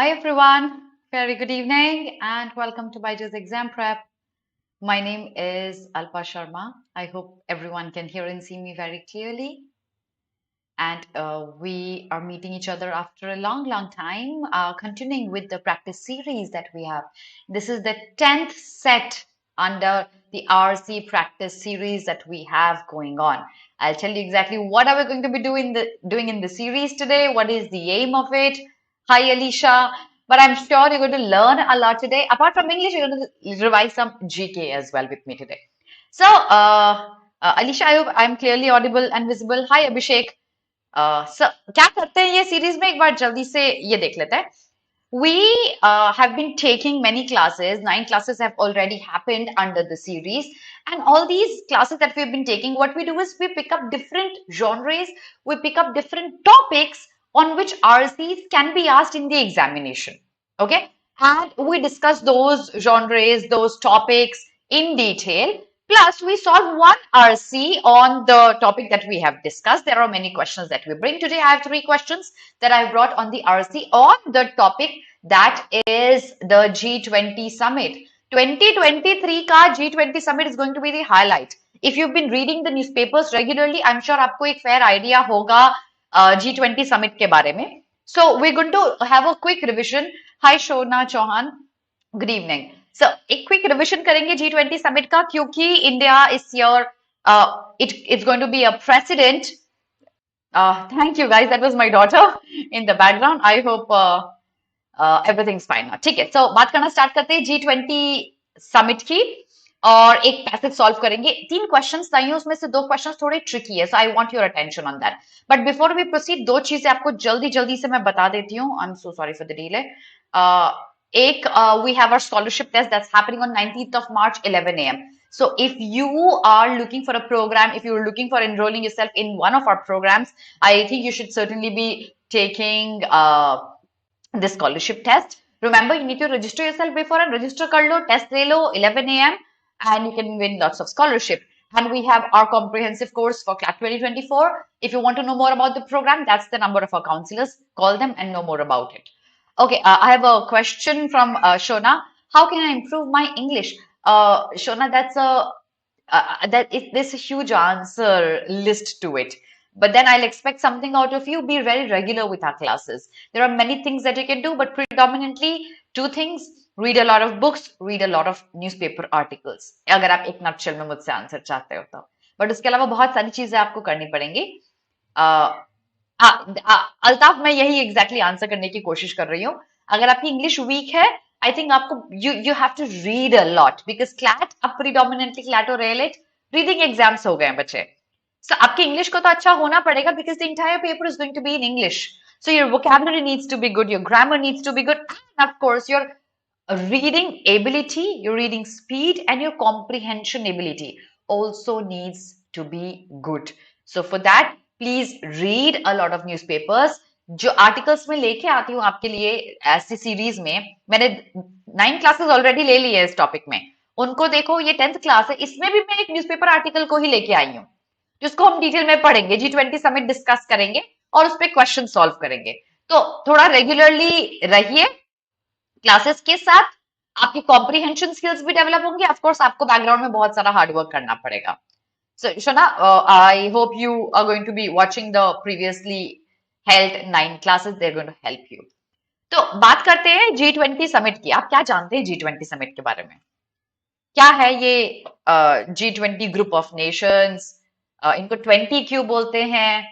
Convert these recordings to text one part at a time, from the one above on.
Hi everyone, very good evening and welcome to BYJU'S Exam Prep. My name is Alpa Sharma. I hope everyone can hear and see me very clearly. And we are meeting each other after a long time, continuing with the practice series that we have. This is the 10th set under the RC practice series that we have going on. I'll tell you exactly what are we going to be doing in the series today, what is the aim of it. Hi Alicia, but I'm sure you're going to learn a lot today. Apart from English, you're going to revise some GK as well with me today. So, Alicia, I hope I'm clearly audible and visible. Hi Abhishek. क्या करते हैं ये series में एक बार जल्दी से ये देख लेते हैं. We have been taking many classes. 9 classes have already happened under the series. And all these classes that we've been taking, what we do is we pick up different genres, we pick up different topics on which RCs can be asked in the examination. Okay? And we discuss those genres, those topics in detail. Plus, we solve one RC on the topic that we have discussed. There are many questions that we bring. Today, I have 3 questions that I brought on the RC on the topic that is the G20 Summit. 2023 का G20 Summit is going to be the highlight. If you've been reading the newspapers regularly, I'm sure आपको एक fair idea होगा G20 Summit के बारे में. So, we're going to have a quick revision. Hi, Shona Chauhan. Good evening. So, एक quick revision करेंगे G20 summit का क्योंकि India is here. It's going to be a precedent. Thank you guys. That was my daughter in the background. I hope everything's fine now. ठीक है. So बात करना start करते हैं G20 summit की और एक passage solve करेंगे. 3 questions चाहिए उसमें से 2 questions थोड़े tricky है. So I want your attention on that. But before we proceed, 2 चीजें आपको जल्दी से मैं बता देती हूँ. I'm so sorry for the delay. We have our scholarship test that's happening on 19th of March, 11 a.m. So if you are looking for a program, if you're looking for enrolling yourself in one of our programs, I think you should certainly be taking the scholarship test. Remember, you need to register yourself before and register kar lo, test le lo, 11 a.m. and you can win lots of scholarship. And we have our comprehensive course for CLAT 2024. If you want to know more about the program, that's the number of our counselors. Call them and know more about it. Okay, I have a question from Shona. How can I improve my English? Shona, there's a huge answer list to it. But then I'll expect something out of you. Be very regular with our classes. There are many things that you can do, but predominantly 2 things. Read a lot of books, read a lot of newspaper articles. अगर आप एक nutshell में मुझसे answer चाहते हो तो. But उसके अलावा बहुत सारी चीजें आपको करनी पड़ेंगी. अल्ताफ मैं यही एग्जैक्टली आंसर करने की कोशिश कर रही हूँ. अगर आपकी इंग्लिश वीक है, आई थिंक आपको you have to read a lot because CLAT अब प्रीडोमिनेंटली क्लैट और रेलेट रीडिंग एग्जाम्स हो गए हैं बच्चे. सो आपकी इंग्लिश को तो अच्छा होना पड़ेगा because the entire paper is going to be in English. So your vocabulary needs to be good, your grammar needs to be good, and of course your reading ability, your reading speed and your comprehension ability also needs to be good. So for that, please read a lot of newspapers. जो articles में लेके आती हूँ आपके लिए ऐसी series में, मैंने 9 क्लासेस ऑलरेडी ले ली है इस टॉपिक में. उनको देखो, ये 10th क्लास है, इसमें भी मैं एक न्यूज़पेपर आर्टिकल को ही लेके आई हूँ जिसको हम डिटेल में पढ़ेंगे. G20 समिट डिस्कस करेंगे और उस पर क्वेश्चन सॉल्व करेंगे. तो थोड़ा रेगुलरली रहिए क्लासेस के साथ. आपकी कॉम्प्रिहेंशन स्किल्स भी डेवलप होंगे. ऑफ कोर्स आपको बैकग्राउंड में बहुत सारा हार्ड वर्क करना पड़ेगा. So Shona, I hope you are going to be watching the previously held 9 classes. They're going to help you. तो बात करते हैं G20 समिट की. आप क्या जानते हैं G20 समिट के बारे में? क्या है ये G20 ग्रुप ऑफ नेशंस? इनको 20 क्यों बोलते हैं?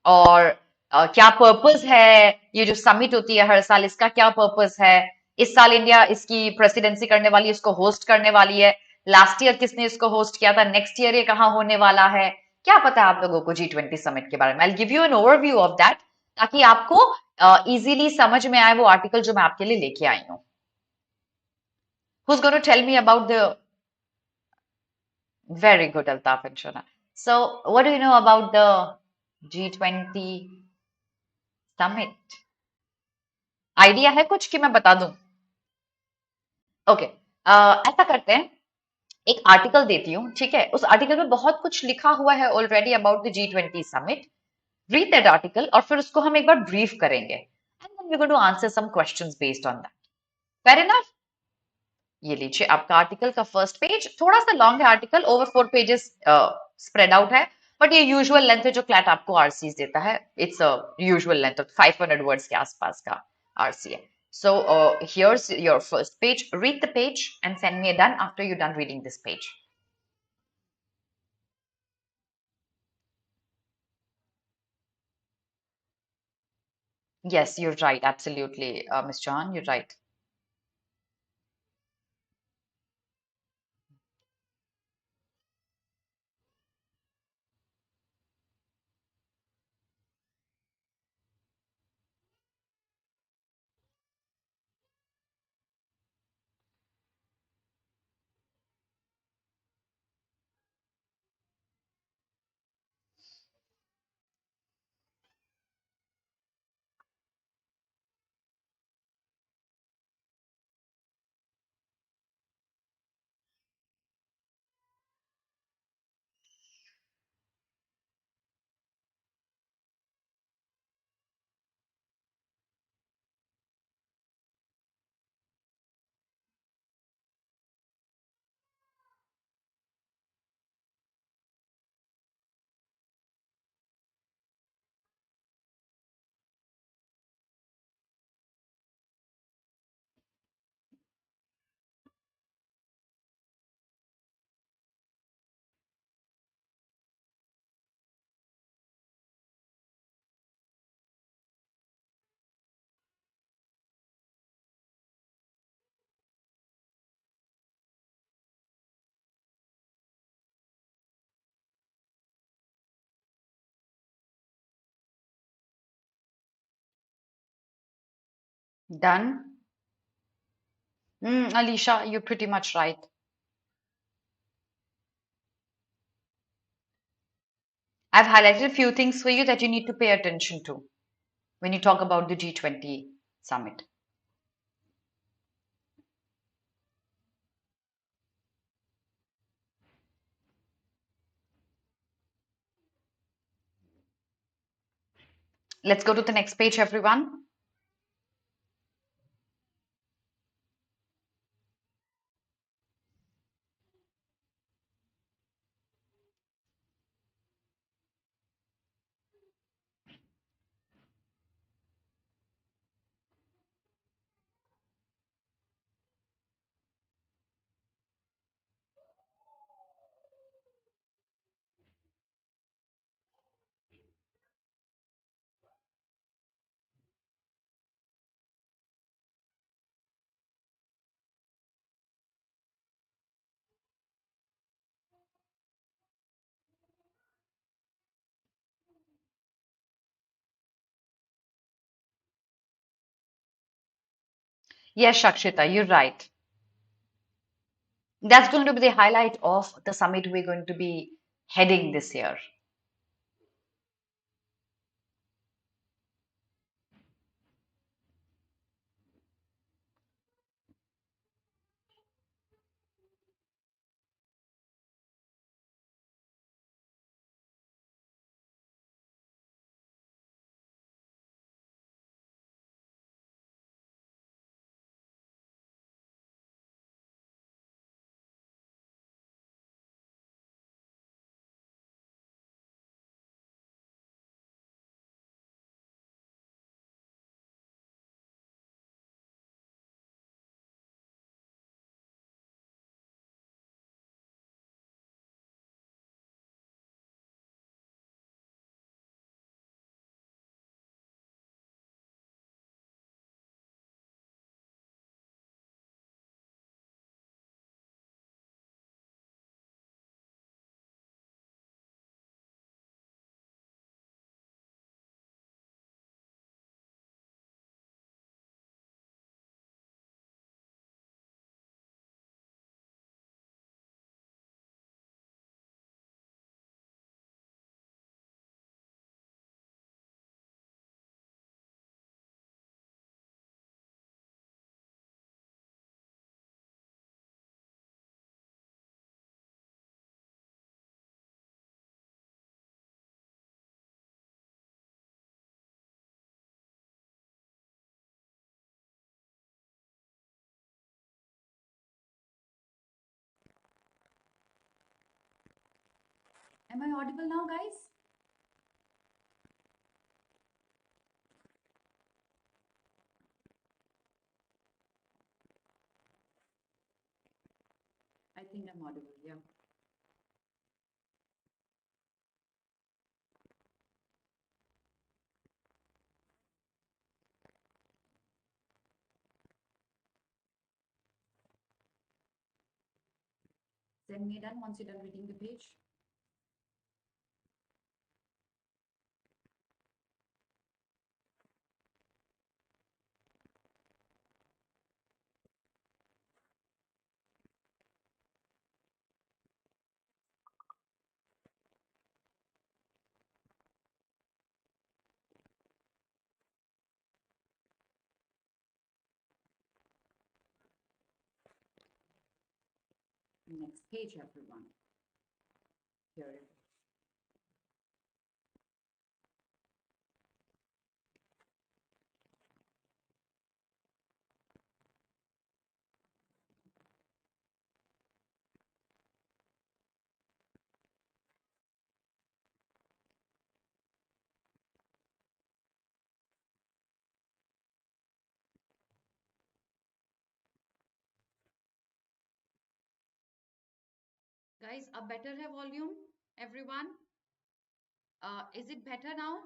और क्या पर्पस है? ये जो समिट होती है हर साल, इसका क्या पर्पस है? इस साल इंडिया इसकी प्रेसिडेंसी करने वाली है, इसको होस्ट करने वाली है. लास्ट ईयर किसने इसको होस्ट किया था? नेक्स्ट ईयर ये कहाँ होने वाला है? क्या पता है आप लोगों को G20 समिट के बारे में? I give you an overview of that ताकि आपको इजीली समझ में आए वो आर्टिकल जो मैं आपके लिए लेके आई हूँ. Who's going to tell me about the very good Altaf and Shona? So what do you know about the G20 summit? Idea है कुछ कि मैं बता दूं? ओके, ऐसा करते हैं, एक आर्टिकल देती हूँ, ठीक है? उस आर्टिकल में बहुत कुछ लिखा हुआ है already about the G20 summit. Read that article और फिर उसको हम एक बार ब्रीफ करेंगे. And we're going to answer some questions based on that. Fair enough? ये लीजिए आपका आर्टिकल का फर्स्ट पेज थोड़ा सा लॉन्ग है article over 4 pages spread out है बट ये यूजुअल लेंथ है जो क्लैट आपको आरसीज देता है it's usual length of 500 words के आसपास का आरसी है so here's your first page read the page and send me a done after you're done reading this page. Yes, you're right, absolutely, Miss John, you're right. Done. Alicia, you're pretty much right. I've highlighted a few things for you that you need to pay attention to when you talk about the G20 summit. Let's go to the next page, everyone. Yes, Shakshita, you're right. That's going to be the highlight of the summit we're going to be heading this year. Am I audible now, guys? I think I'm audible, yeah. Send me done once you're done reading the page. Next page, everyone. Here it is. Guys, a better है volume, everyone. Is it better now?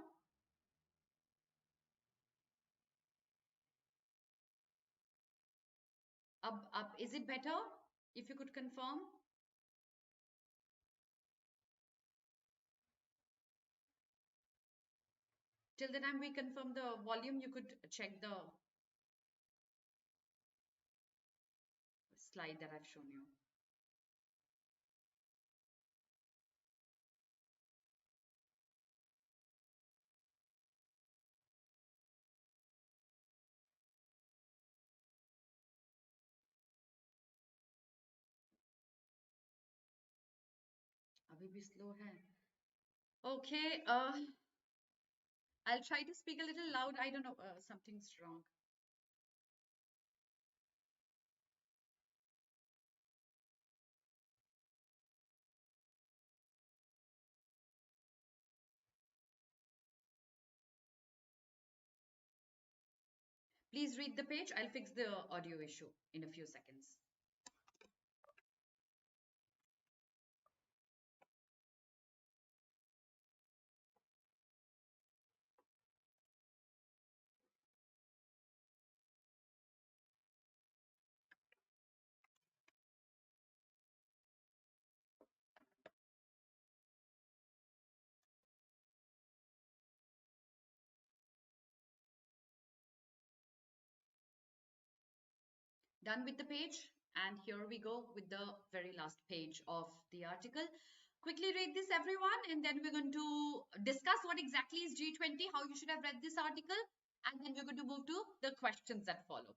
Up. Is it better? If you could confirm. Till the time we confirm the volume, you could check the slide that I've shown you. अभी भी slow है. Okay, I'll try to speak a little loud. I don't know, something's wrong. Please read the page. I'll fix the audio issue in a few seconds. Done with the page, and here we go with the very last page of the article. Quickly read this, everyone, and then we're going to discuss what exactly is G20, how you should have read this article, and then we're going to move to the questions that follow.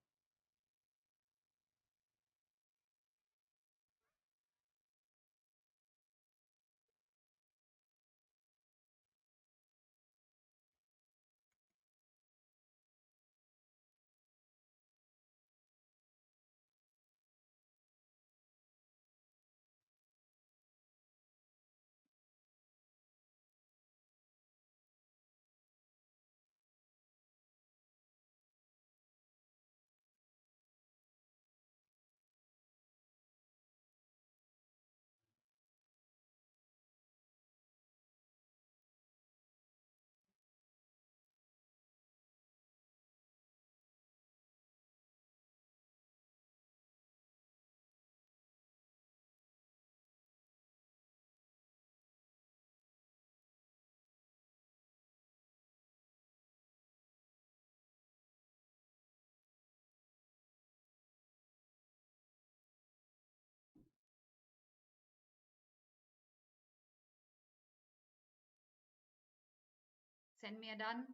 Send me a done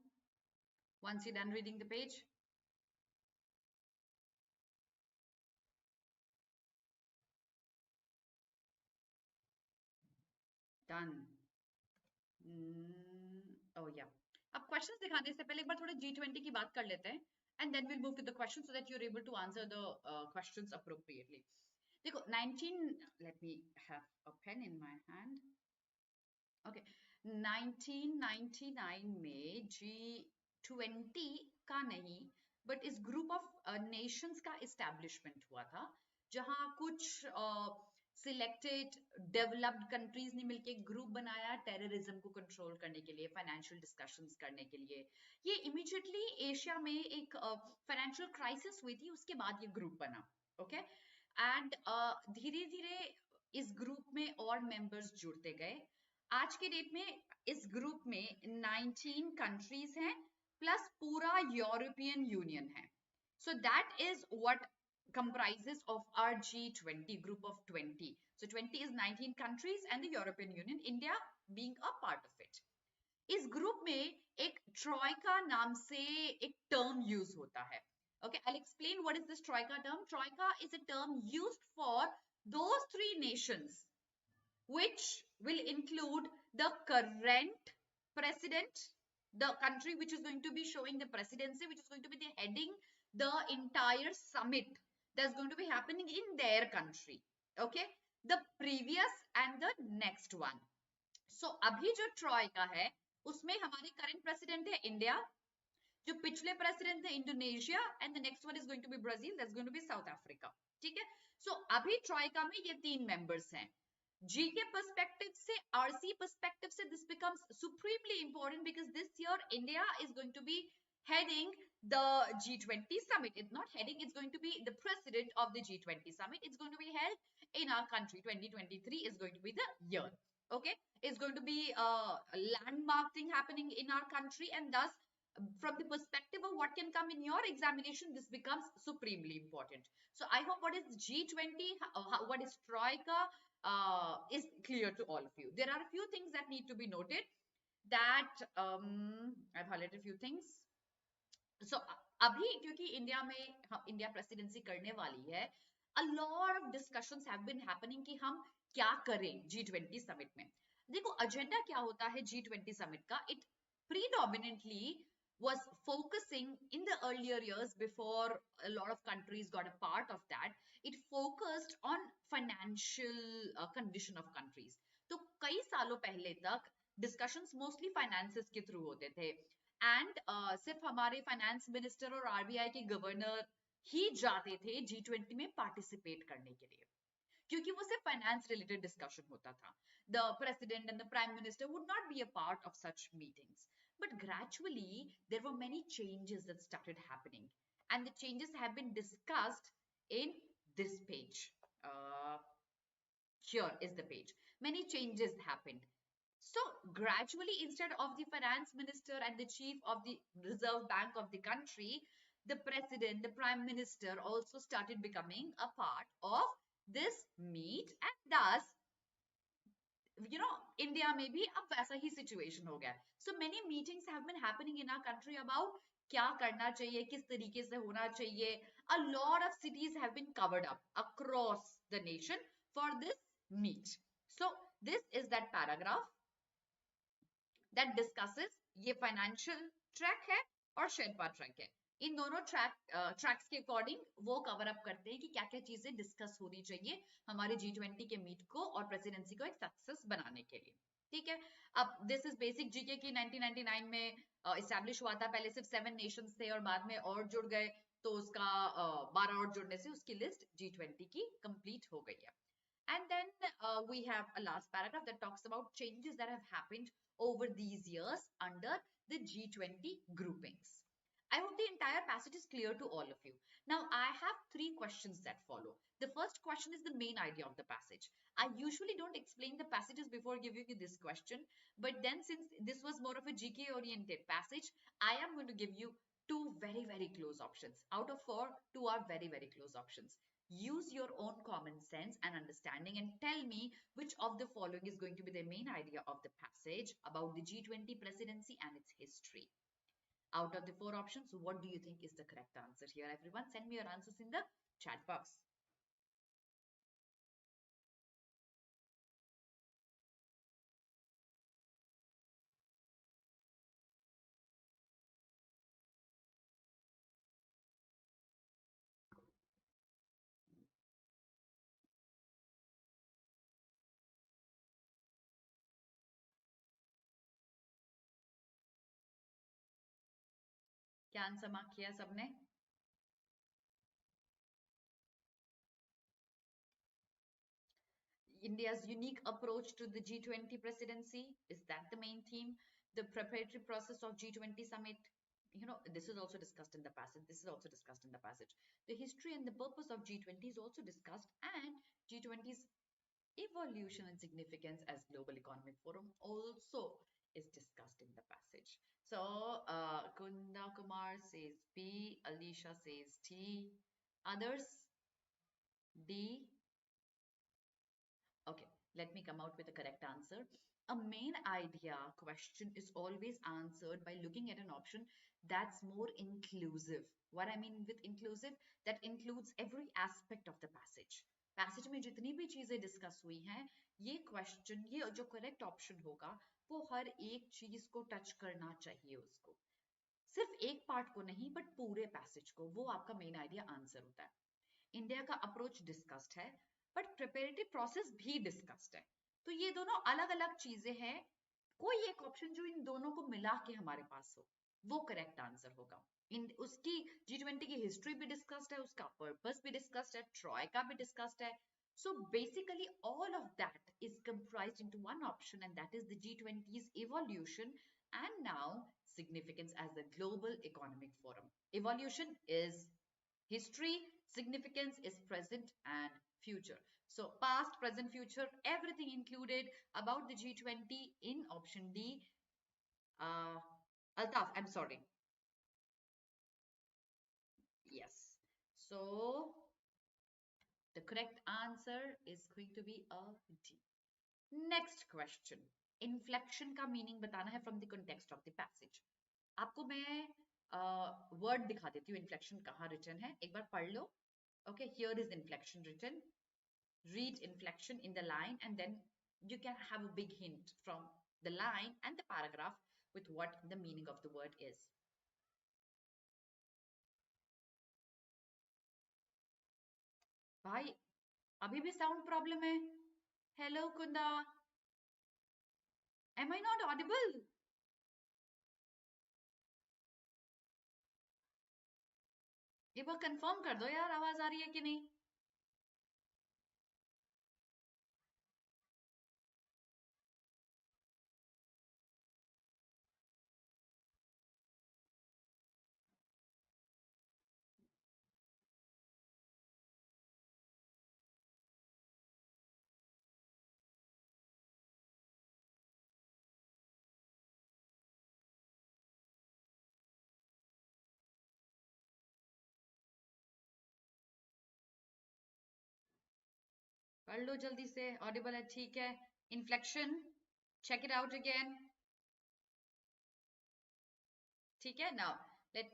once you're done reading the page. Done. Oh yeah. अब questions दिखाने से पहले एक बार थोड़ा G20 की बात कर लेते हैं, and then we'll move to the questions so that you're able to answer the questions appropriately. देखो 19, let me have a pen in my hand. Okay 1999 में G20 का नहीं बट इस ग्रुप ऑफ नेशंस का इस्टेब्लिशमेंट हुआ था जहां कुछ सिलेक्टेड डेवलप्ड कंट्रीज ने मिलकर एक ग्रुप बनाया टेररिज्म को कंट्रोल करने के लिए फाइनेंशियल डिस्कशंस करने के लिए ये इमीडिएटली एशिया में एक फाइनेंशियल क्राइसिस हुई थी उसके बाद ये ग्रुप बना ओके एंड धीरे धीरे इस ग्रुप में और मेंबर्स जुड़ते गए आज के डेट में इस ग्रुप में 19 कंट्रीज हैं प्लस पूरा यूरोपियन यूनियन है so that is what comprises of our G20 group of 20 so 20 is 19 countries and the European Union India being a part of it इस ग्रुप में एक ट्रॉयका नाम से एक टर्म यूज होता है okay I'll explain what is this troika term troika is a term used for those three nations which will include the current president, the country which is going to be showing the presidency, which is going to be the heading the entire summit that's going to be happening in their country. Okay, the previous and the next one. So अभी जो Troy का है उसमें हमारे current president है India जो पिछले president थे Indonesia and the next one is going to be Brazil that's going to be South Africa ठीक है सो अभी ट्रॉयका में ये तीन मेंबर्स हैं G के perspective से RC perspective से this becomes supremely important because this year India is going to be heading the G20 summit. It's not heading, it's going to be the president of the G20 summit. It's going to be held in our country. 2023 is going to be the year. Okay, it's going to be a landmark thing happening in our country, and thus from the perspective of what can come in your examination, this becomes supremely important. So I hope what is G20, what is Troika, is clear to all of you. There are a few things that need to be noted that I've highlighted a few things. So अभी क्योंकि India में India presidency करने वाली है a lot of discussions have been happening कि हम क्या करें G20 समिट में देखो एजेंडा क्या होता है G20 समिट का it predominantly was focusing in the earlier years before a lot of countries got a part of that it focused on financial condition of countries तो कई सालों पहले तक discussions mostly finances के through होते थे and सिर्फ हमारे फाइनेंस मिनिस्टर और आरबीआई के गवर्नर ही जाते थे G20 में पार्टिसिपेट करने के लिए क्योंकि वो सिर्फ फाइनेंस रिलेटेड डिस्कशन होता था the president and the prime minister would not be a part of such meetings but gradually there were many changes that started happening and the changes have been discussed in this page here is the page many changes happened so gradually instead of the finance minister and the chief of the reserve bank of the country the president the prime minister also started becoming a part of this meet and thus India में भी अब वैसा ही situation हो गया so many meetings have been happening in our country about क्या करना चाहिए किस तरीके से होना चाहिए a lot of cities have been covered up across the nation for this meet so this is that paragraph that discusses ये financial track है और शेरपा ट्रैक है इन दोनों ट्रैक्स के अकॉर्डिंग वो कवर अप करते हैं कि क्या क्या चीजें डिस्कस होनी चाहिए हमारे G20 के मीट को और प्रेसिडेंसी को एक सक्सेस बनाने के लिए ठीक है अब दिस इज बेसिक जीके की 1999 में इस्टेब्लिश हुआ था पहले सिर्फ 7 नेशंस थे और बाद में और जुड़ गए तो उसका 12 और जुड़ने से उसकी लिस्ट G20 की कंप्लीट हो गई है And then we have a last paragraph that talks about changes that have happened over these years under the G20 groupings. I hope the entire passage is clear to all of you. Now, I have 3 questions that follow. The first question is the main idea of the passage. I usually don't explain the passages before giving you this question, but then since this was more of a GK oriented passage, I am going to give you 2 very, very close options. Out of 4, 2 are very, very close options. Use your own common sense and understanding and tell me which of the following is going to be the main idea of the passage about the G20 presidency and its history. Out of the 4 options, what do you think is the correct answer here? Everyone, send me your answers in the chat box. Answer mark किया सबने? India's unique approach to the G20 presidency, is that the main theme? The preparatory process of G20 summit, this is also discussed in the passage. This is also discussed in the passage. The history and the purpose of G20 is also discussed, and G20's evolution and significance as global economic forum also is discussed in the passage. So, Kunda Kumar says B, Alicia says T, others D. Okay, let me come out with a correct answer. A main idea question is always answered by looking at an option that's more inclusive. What I mean with inclusive, that includes every aspect of the passage. Passage में जितनी भी चीजें discuss हुई हैं, ये question, ये जो correct option होगा, वो हर एक चीज को टच करना चाहिए उसको, सिर्फ एक पार्ट को नहीं, बट पूरे पैसेज को. वो आपका मेन आइडिया आंसर होता है. इंडिया का अप्रोच डिस्कस्ड है, बट प्रिपरेटरी प्रोसेस भी डिस्कस्ड है. तो ये दोनों अलग अलग चीजें हैं. कोई एक ऑप्शन जो इन दोनों को मिला के हमारे पास हो, वो करेक्ट आंसर होगा. इन उसकी G20 की हिस्ट्री भी डिस्कस्ड है, उसका पर्पस भी डिस्कस्ड है, ट्रॉयका भी डिस्कस्ड है. So basically all of that is comprised into one option, and that is the G20's evolution and now significance as a global economic forum. Evolution is history, significance is present and future. So past, present, future, everything included about the G20 in option D. Altaf, I'm sorry. Yes. So the correct answer is going to be a D. Next question. Inflection का meaning बताना है from the context of the passage. आपको मैं word दिखा देती हूँ, inflection कहाँ written है, एक बार पढ़ लो. Okay, here is inflection written. Read inflection in the line, and then you can have a big hint from the line and the paragraph with what the meaning of the word is. भाई अभी भी sound problem है. Hello Kunda, am I not audible? एक बार confirm कर दो यार, आवाज आ रही है कि नहीं. पढ़ लो जल्दी से. ऑडिबल है, ठीक है. Inflection, check it out again. ठीक है. Now let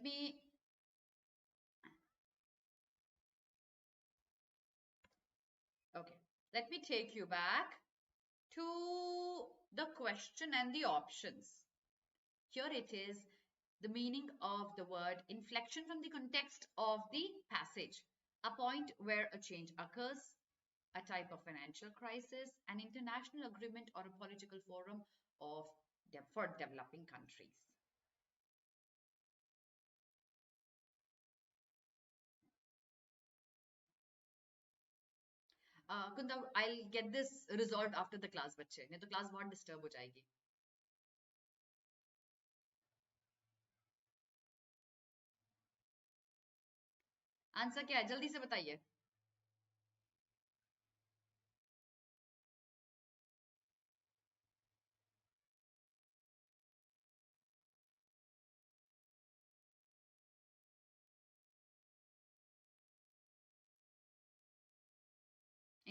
me take you back to the question and the options. Here it is, the meaning of the word inflection from the context of the passage. A point where a change occurs, a type of financial crisis, an international agreement, or a political forum for developing countries. Kunda, I'll get this resolved after the class, बच्चे, नहीं तो class बहुत disturb हो जाएगी. Answer क्या है, जल्दी से बताइए.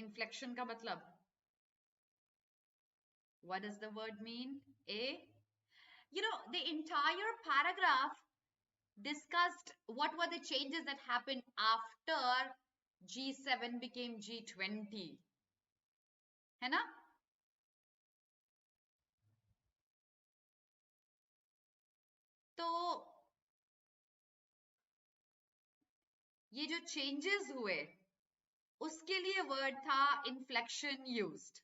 Inflection का मतलब, what does the word mean? The entire paragraph discussed what were the changes that happened after G7 became G20. है ना? तो ये जो changes हुए, उसके लिए word था inflection used,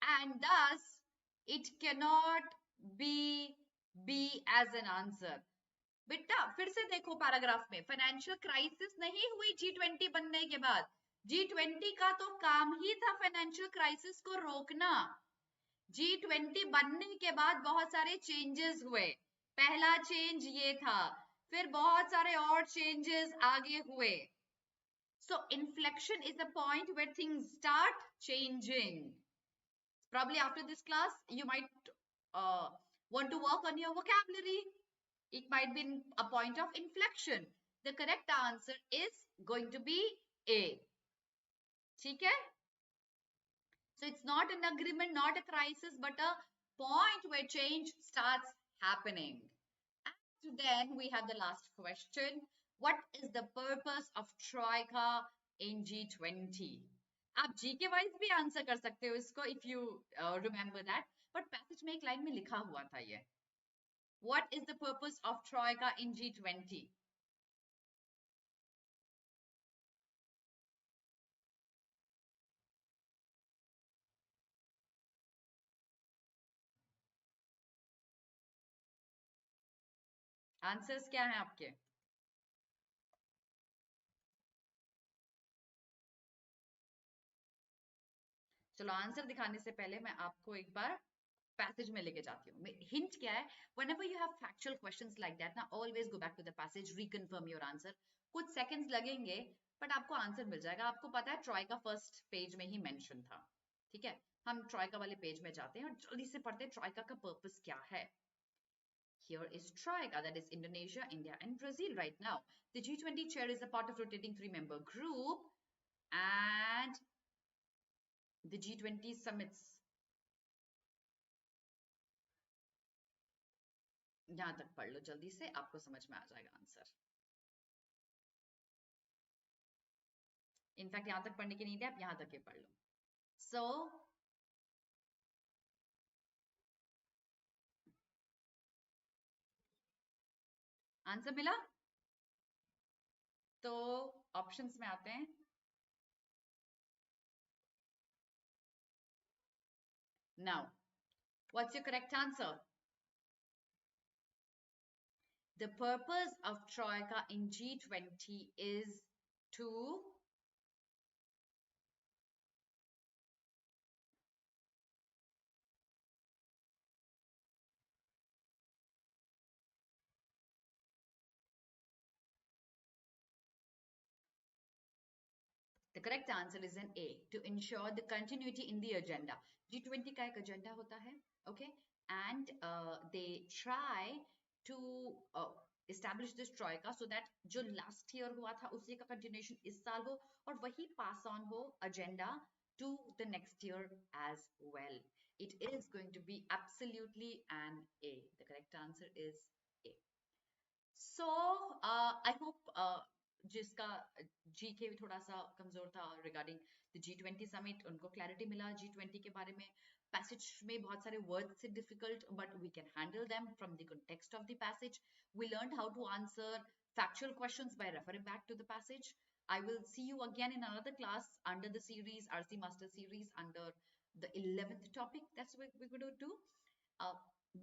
and thus it cannot be B as an answer. बेटा फिर से देखो पैराग्राफ में, फाइनेंशियल क्राइसिस नहीं हुई G20 बनने के बाद। G20 का तो काम ही था फाइनेंशियल क्राइसिस को रोकना। G20 बनने के बाद बहुत सारे चेंजेस हुए। पहला चेंज ये था, फिर बहुत सारे और चेंजेस आगे हुए। So inflection is the point where things start changing. Probably after this class, you might want to work on your vocabulary. It might be a point of inflection. The correct answer is going to be A. ठीक है? So it's not an agreement, not a crisis, but a point where change starts happening. And then we have the last question. What is the purpose of Troika in G20? आप GK wise भी answer कर सकते हो इसको if you remember that. But passage में एक line में लिखा हुआ था ये. What is the purpose of Troika in G20? Answers क्या हैं आपके? चलो आंसर दिखाने से पहले मैं आपको एक बार पैसेज में लेके जाती हूँ। हिंट क्या है? whenever you have factual questions like that ना, always go back to the passage, reconfirm your answer. कुछ सेकंड्स लगेंगे बट आपको आंसर मिल जाएगा। आपको पता है ट्रॉय का फर्स्ट पेज में ही मेंशन था, ठीक है? हम ट्रॉयका वाले पेज में जाते हैं और जल्दी से पढ़ते हैं ट्रॉयका का पर्पस क्या है। Here is Troika, that is Indonesia, India, and Brazil right now. The G20 chair is a part of rotating three-member group, and the G20 summits. यहां तक पढ़ लो जल्दी से, आपको समझ में आ जाएगा आंसर। इनफैक्ट यहां तक पढ़ने की नहीं है, आप यहां तक ही पढ़ लो। सो आंसर मिला? तो ऑप्शंस में आते हैं। Now, what's your correct answer? The purpose of Troika in G20 is to The correct answer is an A, to ensure the continuity in the agenda. G20 का एक agenda होता है, okay? And they try to establish this troika so that जो last year हुआ था उसी का continuation इस साल हो और वही pass on हो agenda to the next year as well. It is going to be absolutely an A. The correct answer is A. So I hope जिसका जीके थोड़ा सा कमजोर था रिगार्डिंग द G20 समिट, उनको क्लैरिटी मिला G20 के बारे में। पैसेज में बहुत सारे वर्ड्स से difficult, but we can handle them from the context of the passage. We learned how to answer factual questions by referring back to the passage. I will see you again in another class under the series, RC Master series, under the 11th topic. That's what we're going to do. Uh,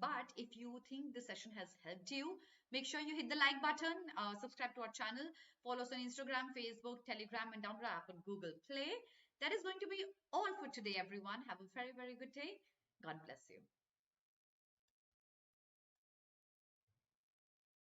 but if you think the session has helped you, make sure you hit the like button, subscribe to our channel, follow us on Instagram, Facebook, Telegram, and download our app on Google Play. That is going to be all for today, everyone. Have a very, very good day. God bless you.